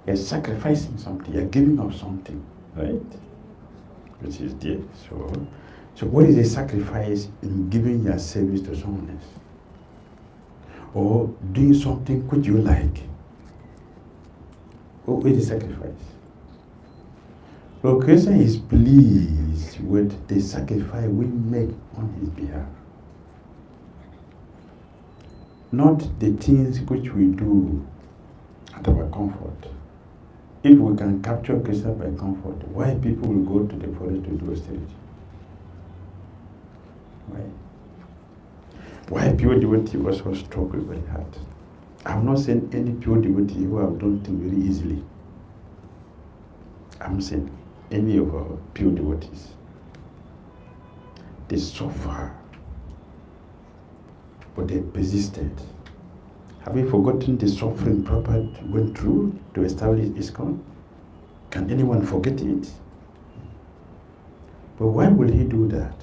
Speaker 1: You're sacrificing something, you're giving up something, right? Which is dear. So what is a sacrifice in giving your service to someone else? Or doing something which you like? Oh, it is sacrifice. Lord Krishna is pleased with the sacrifice we make on his behalf. Not the things which we do at our comfort. If we can capture Krishna by comfort, why people will go to the forest to do austerity? Why? Why pure devotee also struggle very hard? I have not seen any pure devotee who have done things very easily. I haven't seen any of our pure devotees. They suffer, but they persisted. Have you forgotten the suffering Prabhupada went through to establish ISKCON? Can anyone forget it? But why will he do that?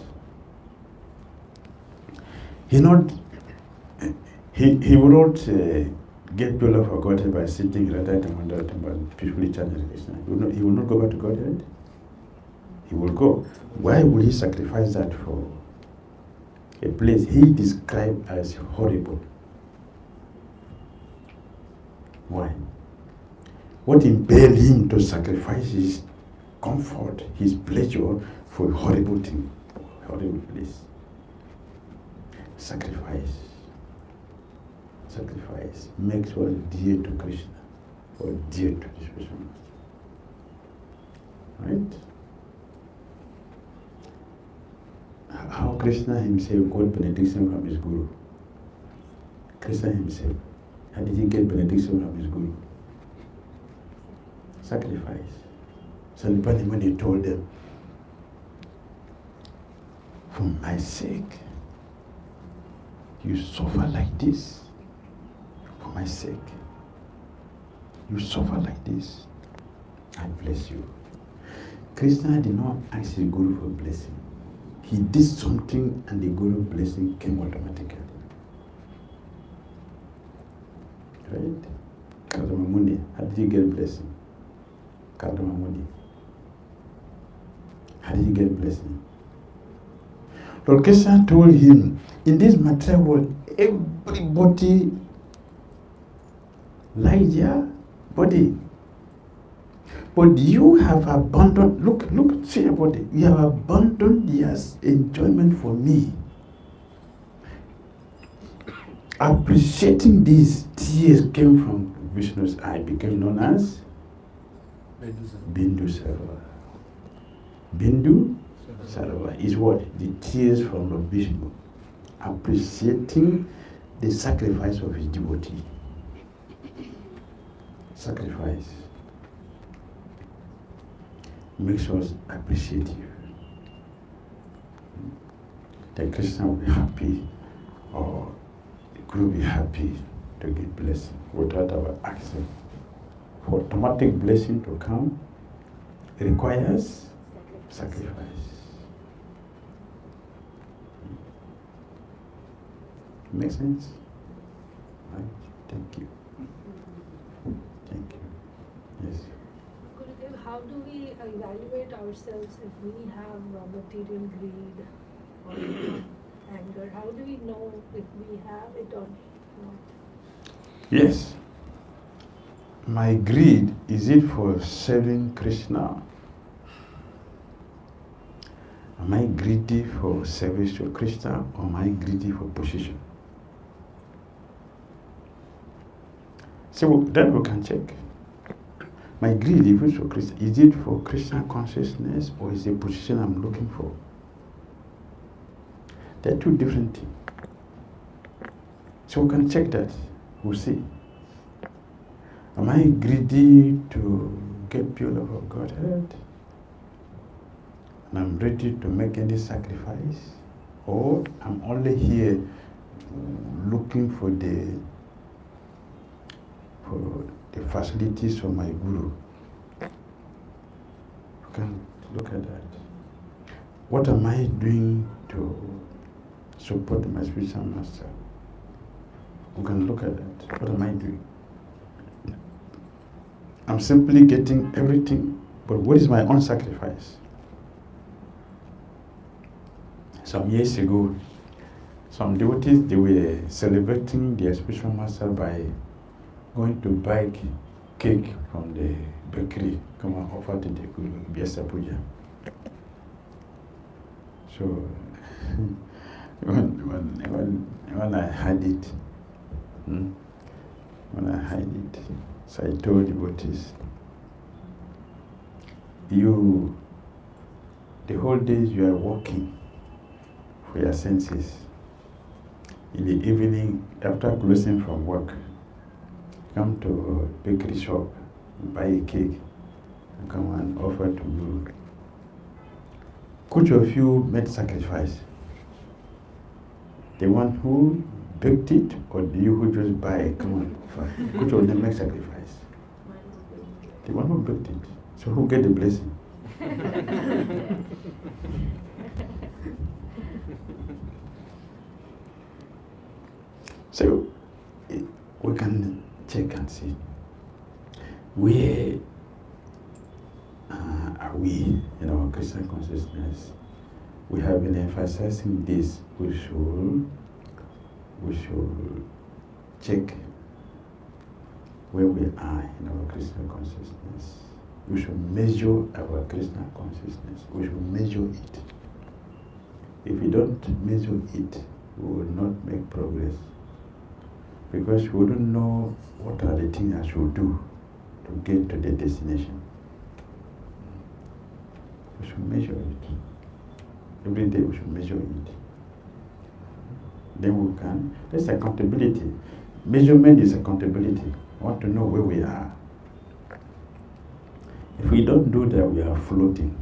Speaker 1: He will not get people forgotten by sitting Dhira Damodara and peacefully chanting Krishna. He will not go back to Godhead. He will go. Why will he sacrifice that for a place he described as horrible? Why? What impelled him to sacrifice his comfort, his pleasure for a horrible thing, horrible place? Sacrifice. Sacrifice makes one dear to Krishna or dear to this person. Right? How Krishna himself got benediction from his Guru. Krishna himself. How did he get benediction from his Guru? Sacrifice. So when he told them, for my sake, you suffer like this. For my sake, you suffer like this. I bless you. Krishna did not ask his Guru for blessing. He did something and the Guru blessing came automatically. Right? Kardamamuni, how did you get blessing? Kardamamuni. How did you get blessing? Lord Krishna told him, in this material world, everybody lies their body. But you have abandoned, look, see your body. You have abandoned your enjoyment for me. Appreciating these tears came from Vishnu's eye, became known as Bindu Sarva. Bindu Sarva is what? The tears from Lord Vishnu, appreciating the sacrifice of his devotee. Sacrifice makes us appreciative. That Krishna will be happy or the Guru will be happy to get blessing without our asking. For automatic blessing to come, it requires sacrifice. Make sense? Right? Thank you. Thank you. Yes.
Speaker 4: Gurudev, how do we evaluate ourselves if we have material greed or anger? How do we know if we have it or not?
Speaker 1: Yes. My greed, is it for serving Krishna? Am I greedy for service to Krishna or am I greedy for position? So that we can check. My greed, if it's for Krishna, is it for Krishna consciousness or is it a position I'm looking for? They're two different things. So we can check that. We'll see. Am I greedy to get pure love of Godhead? And I'm ready to make any sacrifice? Or I'm only here looking for the facilities of my Guru? You can look at that. What am I doing to support my spiritual master? You can look at that. What am I doing? I'm simply getting everything, but what is my own sacrifice? Some years ago, some devotees, they were celebrating their spiritual master by going to beg cake from the bakery, come and offer to the Guru, Vyasa Puja. So when I had it, so I told devotees, the whole days you are working for your senses. In the evening, after closing from work, come to a bakery shop, buy a cake, and come and offer to Guru. Which of you made sacrifice? The one who baked it, or the you who just buy it? Come on, offer. Which of them make sacrifice? The one who baked it. So who get the blessing? So we can check and see where are we in our Christian consciousness. We have been emphasizing this. We should check where we are in our Christian consciousness. We should measure our Krishna consciousness. We should measure it. If we don't measure it, we will not make progress. Because we don't know what are the things I should do to get to the destination. We should measure it. Every day we should measure it. Then we can. That's accountability. Measurement is accountability. We want to know where we are. If we don't do that, we are floating.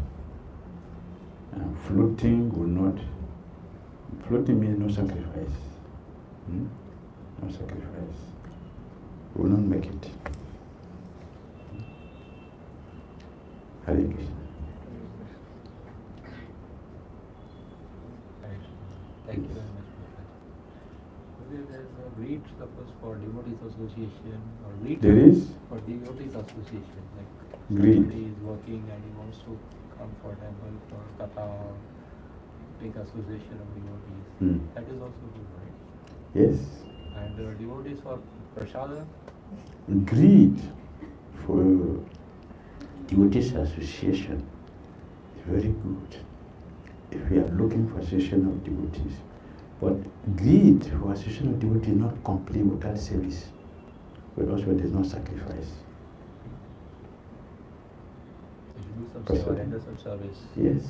Speaker 1: And floating will not. Floating means no sacrifice. No sacrifice. We will not make it. Hare Krishna.
Speaker 5: Thank you very much. There is a great purpose for devotees association or great
Speaker 1: There is?
Speaker 5: for devotees association. Like
Speaker 1: Greed.
Speaker 5: somebody is working and he wants to come for temple for katha or take association of devotees. That is also good, right?
Speaker 1: Yes.
Speaker 5: And devotees for prasada.
Speaker 1: Greed for devotees association is very good. If we are looking for association of devotees. But greed for association of devotees is not complete without service. But also there is no sacrifice.
Speaker 5: Do some seva, render some service.
Speaker 1: Yes.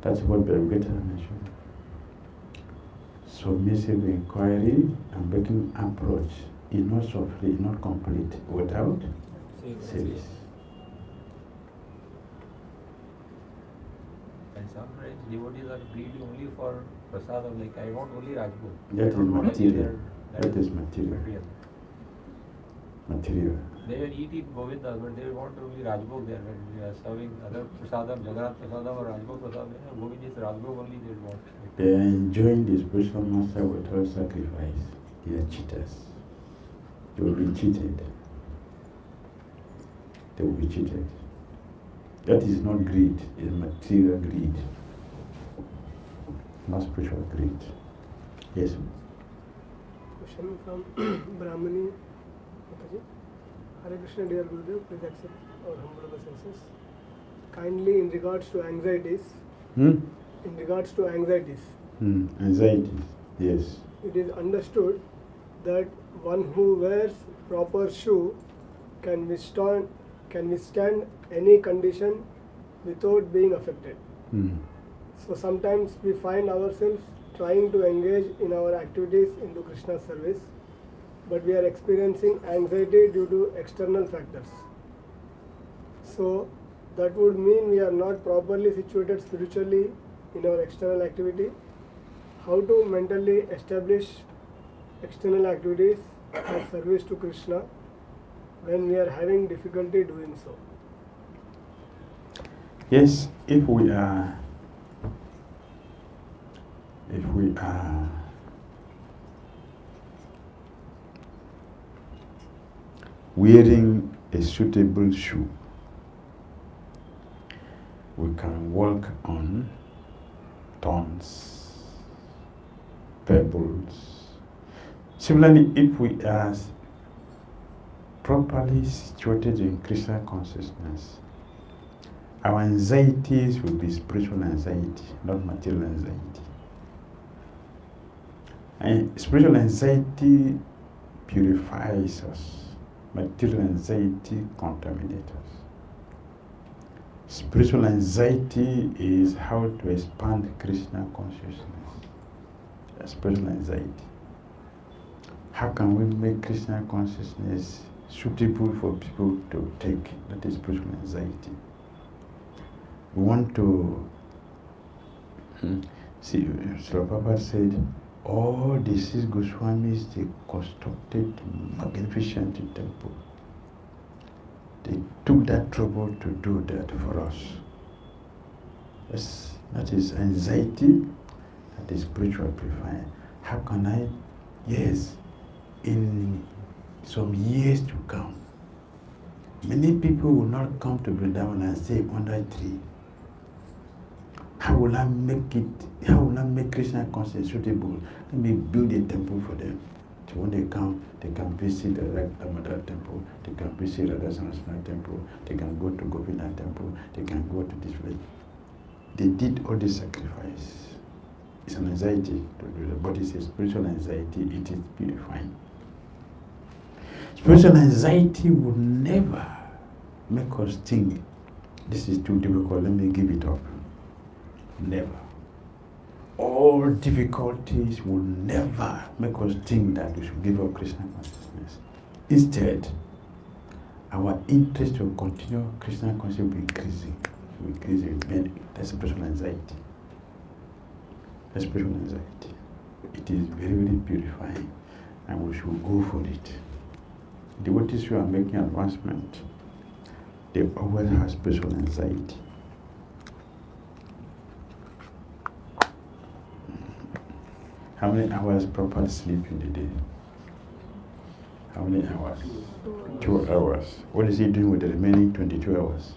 Speaker 1: That's what Bhagavad mentioned. Submissive inquiry and making approach is not softly, not complete without service.
Speaker 5: And sometimes devotees are greedy only for prasadam, like I want only Rajbhog.
Speaker 1: That is material.
Speaker 5: That
Speaker 1: That is material. Material.
Speaker 5: They will eat it Govinda, but they want only Rajbhog there. When we are serving other prasadam, Jagannath prasadam or Rajbhog prasadam, Govind is Rajbhog only they want.
Speaker 1: They are enjoying the spiritual master without sacrifice. They are cheaters. They will be cheated. They will be cheated. That is not greed, it is material greed. Not spiritual greed. Yes.
Speaker 6: Question from Brahmani. Mataji. Hare Krishna, dear Gurudev, please accept our humble obeisances. Kindly, in regards to anxieties,
Speaker 1: Anxiety, yes.
Speaker 6: it is understood that one who wears proper shoe can withstand any condition without being affected. So sometimes we find ourselves trying to engage in our activities into Krishna's service, but we are experiencing anxiety due to external factors. So that would mean we are not properly situated spiritually in our external activity. How to mentally establish external activities as service to Krishna when we are having difficulty doing so?
Speaker 1: Yes, if we are wearing a suitable shoe, we can walk on thorns, pebbles. Similarly, if we are properly situated in Krishna consciousness, our anxieties will be spiritual anxiety, not material anxiety. And spiritual anxiety purifies us. Material anxiety contaminates us. Spiritual anxiety is how to expand Krishna consciousness. Spiritual anxiety. How can we make Krishna consciousness suitable for people to take? That is spiritual anxiety. We want to see, Srila Prabhupada said, all the 6 Goswamis, they constructed magnificent temple. They took that trouble to do that for us. That is anxiety, that is spiritual purifying. How can I? Yes, in some years to come, many people will not come to Vrindavan and stay under a tree. How will I make it? How will I make Krishna consciousness suitable? Let me build a temple for them. So when they come, they can visit the Dhira Damodara temple, they can visit the Radha temple, they can go to Govindha temple, they can go to this place. They did all this sacrifice. It's an anxiety to do that, but it's a spiritual anxiety, it is purifying. Spiritual anxiety would never make us think, this is too difficult, let me give it up. Never. All difficulties will never make us think that we should give up Krishna consciousness. Instead, our interest to continue Krishna consciousness will be increasing. That's spiritual anxiety. That's spiritual anxiety. It is very, very purifying, and we should go for it. Devotees who are making advancement, they always have spiritual anxiety. How many hours proper sleep in the day? How many hours? 2 hours. What is he doing with the remaining 22 hours?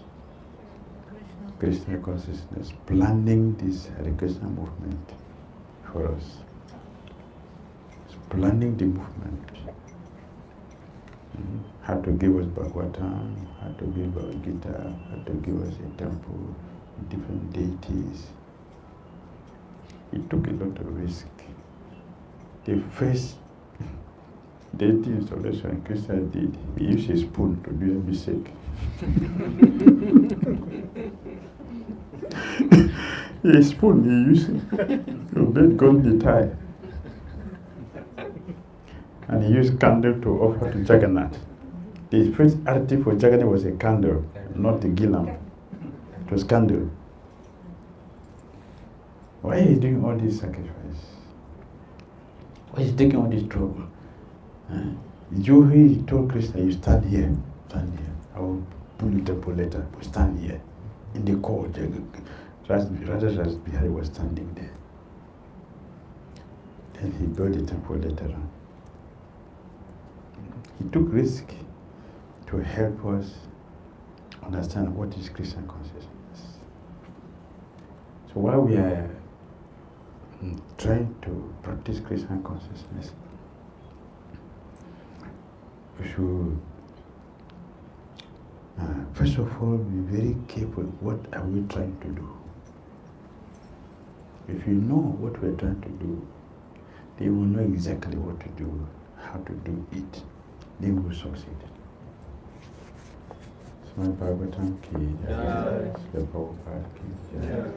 Speaker 1: Krishna consciousness, planning this Hare Krishna movement for us. It's planning the movement. How to give us Bhagavatam, how to give us Gita, how to give us a temple, different deities. He took a lot of risk. The first deity installation Krishna did, he used a spoon to do a mistake. A spoon he used to make golden tie. And he used candle to offer to Jagannath. The first arti for Jagannath was a candle, not a gilam. It was candle. Why is he doing all this sacrifice? Why is he taking all this trouble? He told Krishna, you stand here. I will pull the temple later, but stand here. In the court, Radha Bihari was standing there. Then he built the temple later on. He took risk to help us understand what is Krishna consciousness. So while we are trying to practice Krishna consciousness, we should first of all be very careful. What are we trying to do? If you know what we're trying to do, they will know exactly what to do, how to do it. They will succeed. Srimad Bhagavatam ki jai, Srila Prabhupada ki jai.